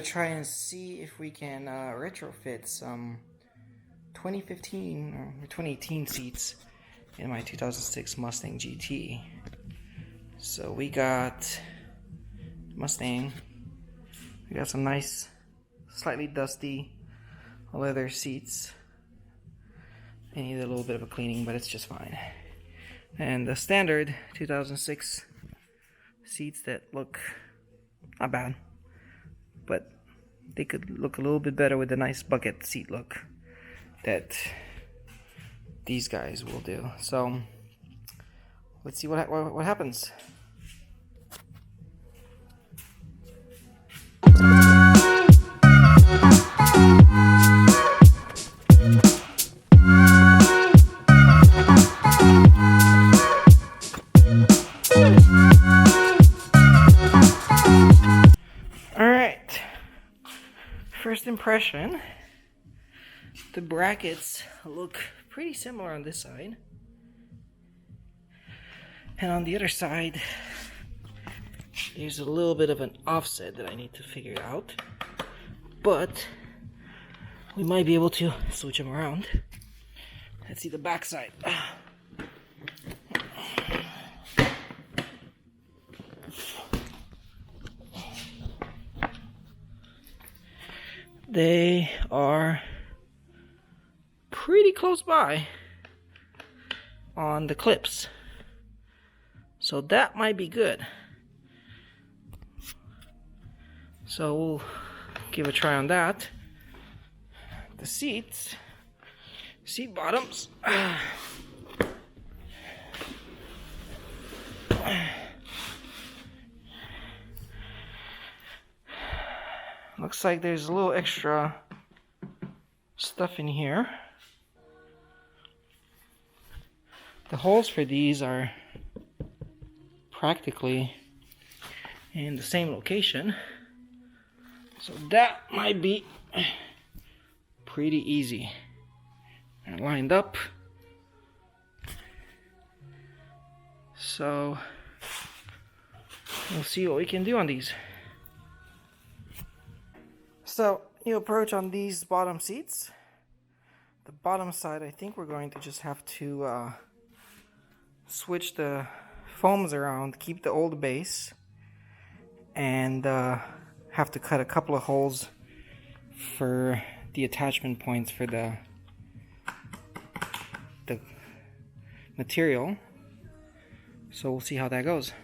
try and see if we can retrofit some 2015 or 2018 seats in my 2006 Mustang GT. So we got Mustang. We got some nice, slightly dusty leather seats. They need a little bit of a cleaning, but it's just fine. And the standard 2006 seats that look not bad, but they could look a little bit better with the nice bucket seat look that these guys will do. So let's see what happens. Alright, first impression, the brackets look pretty similar on this side, and on the other side there's a little bit of an offset that I need to figure out, but we might be able to switch them around. Let's see the back side. They are pretty close by on the clips, so that might be good. So we'll give a try on that. The seat bottoms. Looks like there's a little extra stuff in here. The holes for these are practically in the same location, so that might be pretty easy. They're lined up, so we'll see what we can do on these. So you approach on these bottom seats. The bottom side, I think we're going to just have to switch the foams around, keep the old base, and have to cut a couple of holes for the attachment points for the material. So we'll see how that goes.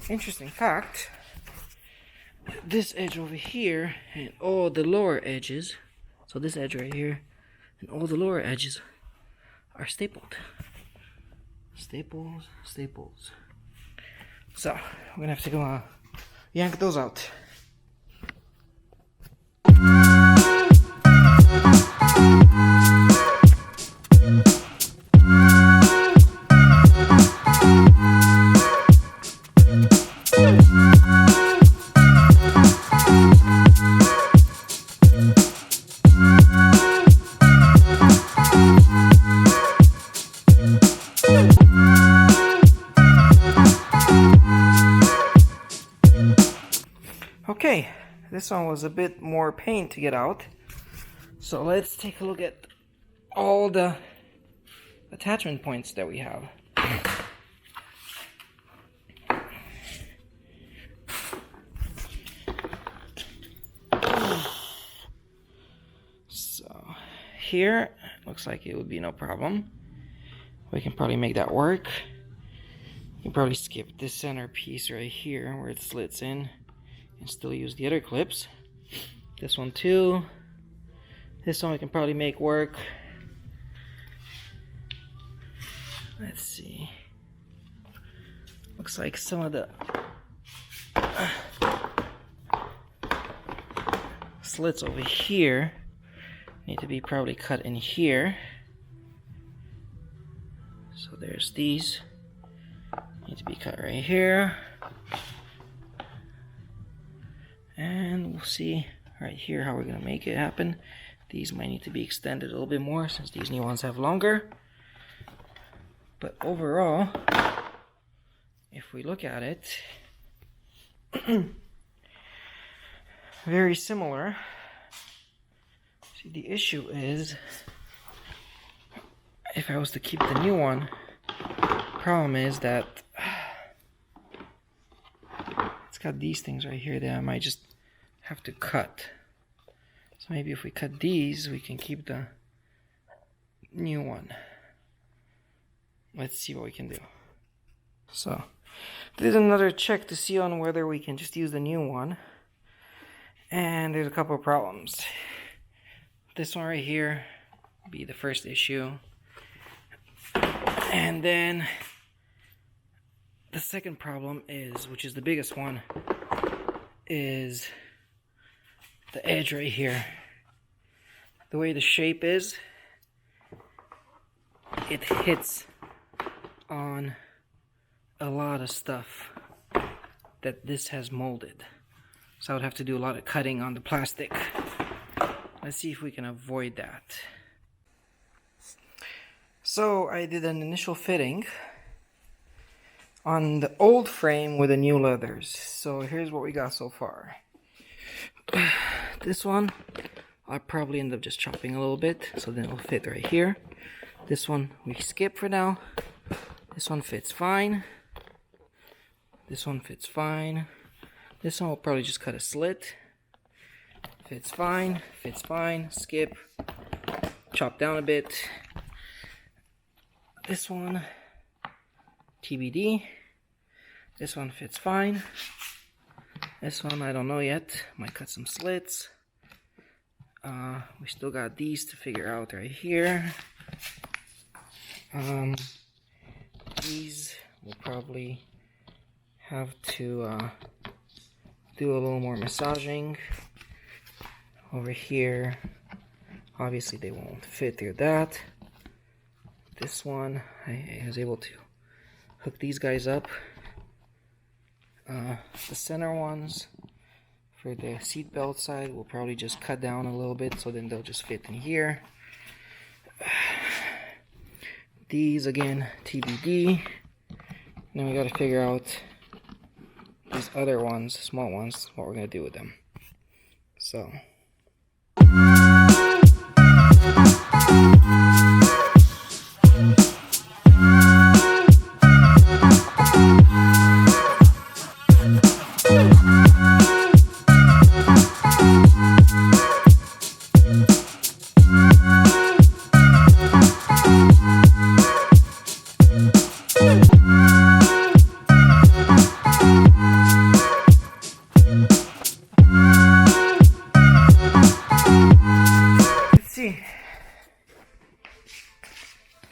Interesting fact, this edge over here and all the lower edges, so this edge right here and all the lower edges are stapled. Staples. So we're gonna have to go yank those out. Okay, this one was a bit more pain to get out, so let's take a look at all the attachment points that we have. So here, looks like it would be no problem. We can probably make that work. You can probably skip this center piece right here where it slits in and still use the other clips. This one too. This one we can probably make work. Let's see. Looks like some of the slits over here need to be probably cut in here. there's these. Need to be cut right here. And we'll see right here how we're gonna make it happen. These might need to be extended a little bit more since these new ones have longer. But overall, if we look at it, very similar. See, the issue is, if I was to keep the new one, problem is that it's got these things right here that I might just have to cut. So maybe if we cut these, we can keep the new one. Let's see what we can do. So, did another check to see on whether we can just use the new one. And there's a couple of problems. This one right here would be the first issue. And then the second problem is, which is the biggest one, is the edge right here. The way the shape is, it hits on a lot of stuff that this has molded. So I would have to do a lot of cutting on the plastic. Let's see if we can avoid that. So I did an initial fitting on the old frame with the new leathers. So here's what we got so far. This one, I'll probably end up just chopping a little bit, so then it'll fit right here. This one we skip for now. This one fits fine. This one fits fine. This one will probably just cut a slit. Fits fine, skip, chop down a bit. This one, TBD. This one fits fine. This one, I don't know yet. Might cut some slits. We still got these to figure out right here. These will probably have to do a little more massaging. Over here, obviously they won't fit through that. This one, I was able to hook these guys up. The center ones for the seat belt side will probably just cut down a little bit, so then they'll just fit in here. These again, TBD. Then we got to figure out these other ones, small ones, what we're gonna do with them. So.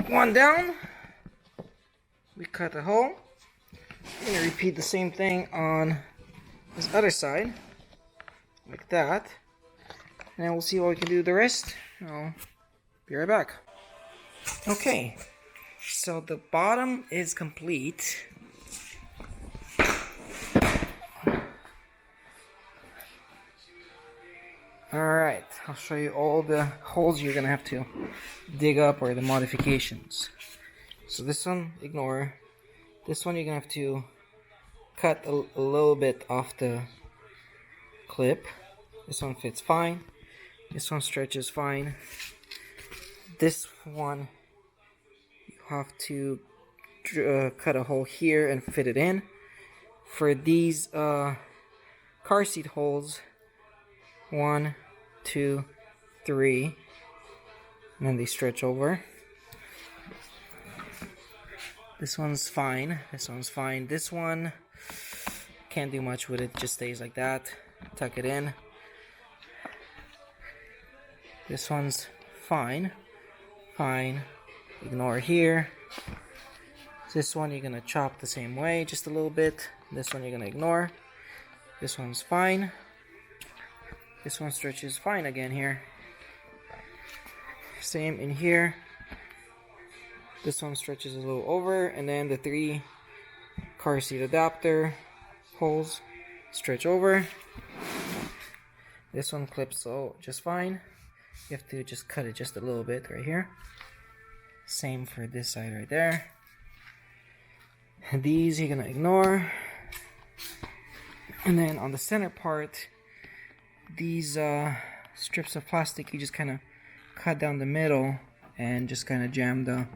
One down, we cut a hole. We're going to repeat the same thing on this other side, like that, and then we'll see what we can do with the rest. I'll be right back. Okay, so the bottom is complete. Alright, I'll show you all the holes you're going to have to dig up, or the modifications. So this one, ignore. This one you're going to have to cut a little bit off the clip. This one fits fine. This one stretches fine. This one, you have to cut a hole here and fit it in. For these car seat holes, 1, 2, 3, and then they stretch over. This one's fine. This one's fine. This one, can't do much with it. Just stays like that. Tuck it in. This one's fine. Fine. Ignore here. This one you're gonna chop the same way, just a little bit. This one you're gonna ignore. This one's fine. This one stretches fine again here. Same in here. This one stretches a little over, and then the 3 car seat adapter holes stretch over. This one clips just fine. You have to just cut it just a little bit right here. Same for this side right there. These you're gonna ignore. And then on the center part, these strips of plastic, you just kind of cut down the middle and just kind of jam the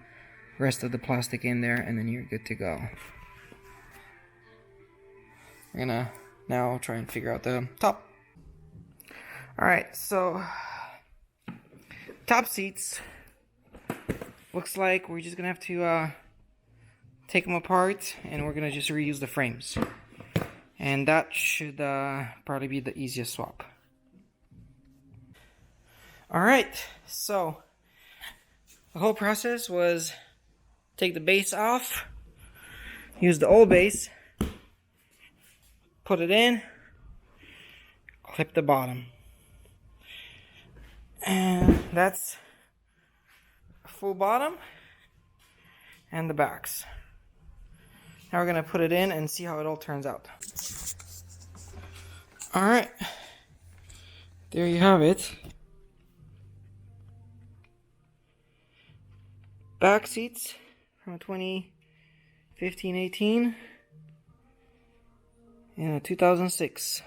rest of the plastic in there, and then you're good to go. We're gonna now try and figure out the top. Alright, so top seats, looks like we're just gonna have to take them apart, and we're gonna just reuse the frames. And that should probably be the easiest swap. Alright, so the whole process was take the base off, use the old base, put it in, clip the bottom. And that's a full bottom and the backs. Now we're going to put it in and see how it all turns out. Alright, there you have it. Back seats from 2015-18 and a 2006.